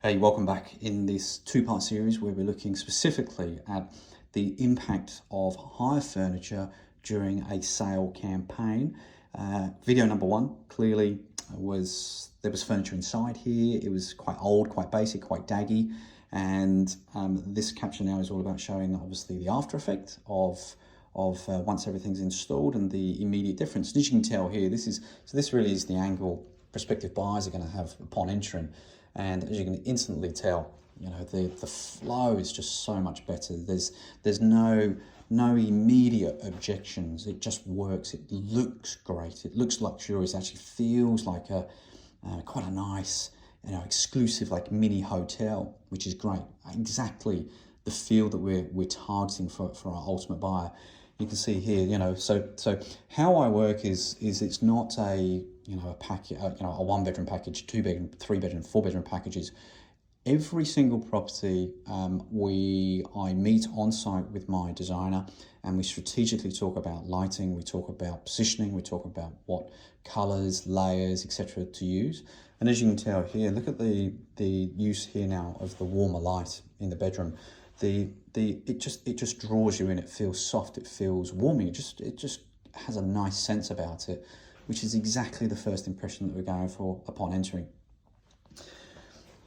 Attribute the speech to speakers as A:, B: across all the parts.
A: Hey, welcome back in this two-part series where we're looking specifically at the impact of hire furniture during a sale campaign. Video number one clearly there was furniture inside here. It was quite old, quite basic, quite daggy, and this capture now is all about showing obviously the after effect of once everything's installed and the immediate difference. As you can tell here, this really is the angle prospective buyers are going to have upon entering. And as you can instantly tell, the flow is just so much better. There's no immediate objections. It just works. It looks great. It looks luxurious. It actually feels like quite a nice, exclusive like mini hotel, which is great. Exactly the feel that we're targeting for our ultimate buyer. You can see here, so how I work is it's not a package, a 1-bedroom package, 2-bedroom, 3-bedroom, 4-bedroom packages. Every single property I meet on site with my designer, and we strategically talk about lighting, we talk about positioning, we talk about what colors, layers, etc. to use. And as you can tell here, look at the use here now of the warmer light in the bedroom. It just draws you in. It feels soft. It feels warming. It just has a nice sense about it, which is exactly the first impression that we're going for upon entering.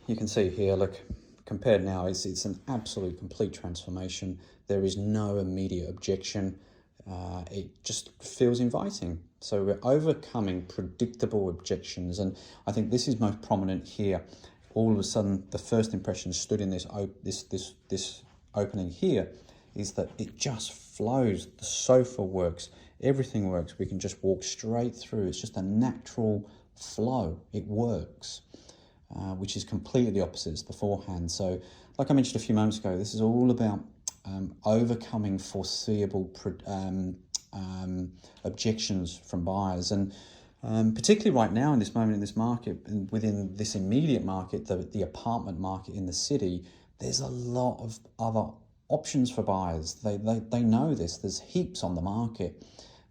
A: You can see here, look, compared now, it's an absolute complete transformation. There is no immediate objection. It just feels inviting. So we're overcoming predictable objections, and I think this is most prominent here. All of a sudden, the first impression stood in this opening here is that it just flows. The sofa works, everything works. We can just walk straight through. It's just a natural flow. It works, which is completely the opposite as beforehand. So, like I mentioned a few moments ago, this is all about overcoming foreseeable objections from buyers, and particularly right now in this moment in this market, and within this immediate market, the apartment market in the city, there's a lot of other options for buyers. They know this. There's heaps on the market.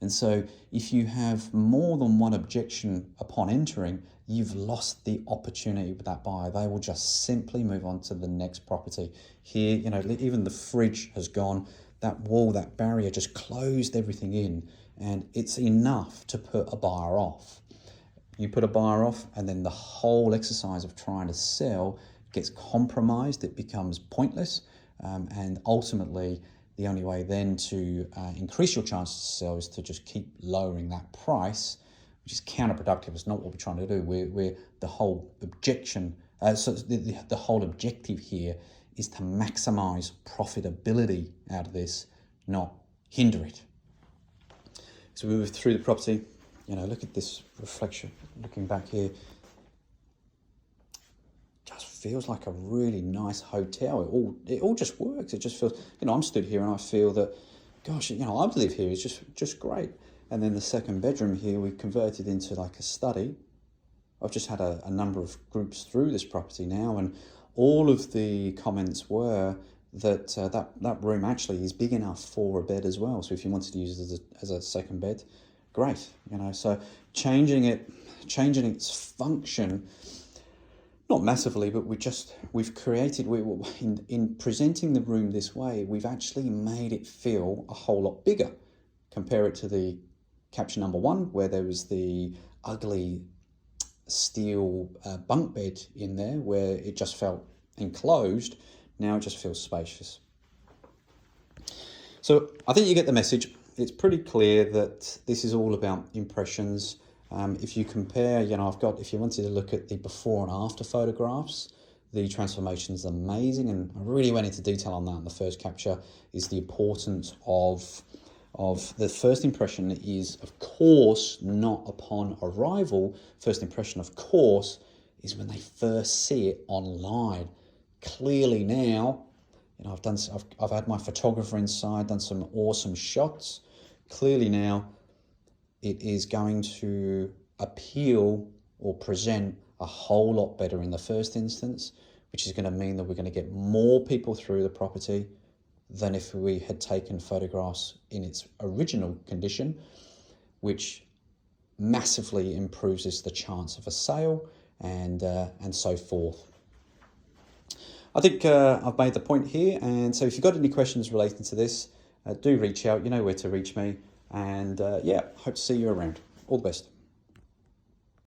A: And so if you have more than one objection upon entering, you've lost the opportunity with that buyer. They will just simply move on to the next property. Here, even the fridge has gone. That wall, that barrier just closed everything in, and it's enough to put a buyer off. You put a buyer off, and then the whole exercise of trying to sell gets compromised. It becomes pointless, and ultimately the only way then to increase your chances to sell is to just keep lowering that price, which is counterproductive. It's not what we're trying to do. We're the whole objection. So the whole objective here is to maximize profitability out of this, not hinder it. So we move through the property. Look at this reflection. Looking back here, just feels like a really nice hotel. It all just works. It just feels, I'm stood here and I feel that, gosh, I'd live here. It's just great. And then the second bedroom here, we've converted into like a study. I've just had a number of groups through this property now, and all of the comments were that that room actually is big enough for a bed as well. So if you wanted to use it as a second bed, great. So changing its function, not massively, but we've created, in presenting the room this way, we've actually made it feel a whole lot bigger. Compare it to the caption number one, where there was the ugly steel bunk bed in there, where it just felt enclosed. Now it just feels spacious. So I think you get the message. It's pretty clear that this is all about impressions. If you compare, if you wanted to look at the before and after photographs, the transformation is amazing, and I really went into detail on that in the first capture. Is the importance of the first impression is, of course, not upon arrival. First impression, of course, is when they first see it online. Clearly now, I've had my photographer inside, done some awesome shots. Clearly now, it is going to appeal or present a whole lot better in the first instance, which is going to mean that we're going to get more people through the property than if we had taken photographs in its original condition, which massively improves the chance of a sale and so forth. I think I've made the point here, and so if you've got any questions relating to this, do reach out. You know where to reach me, and yeah, hope to see you around. All the best.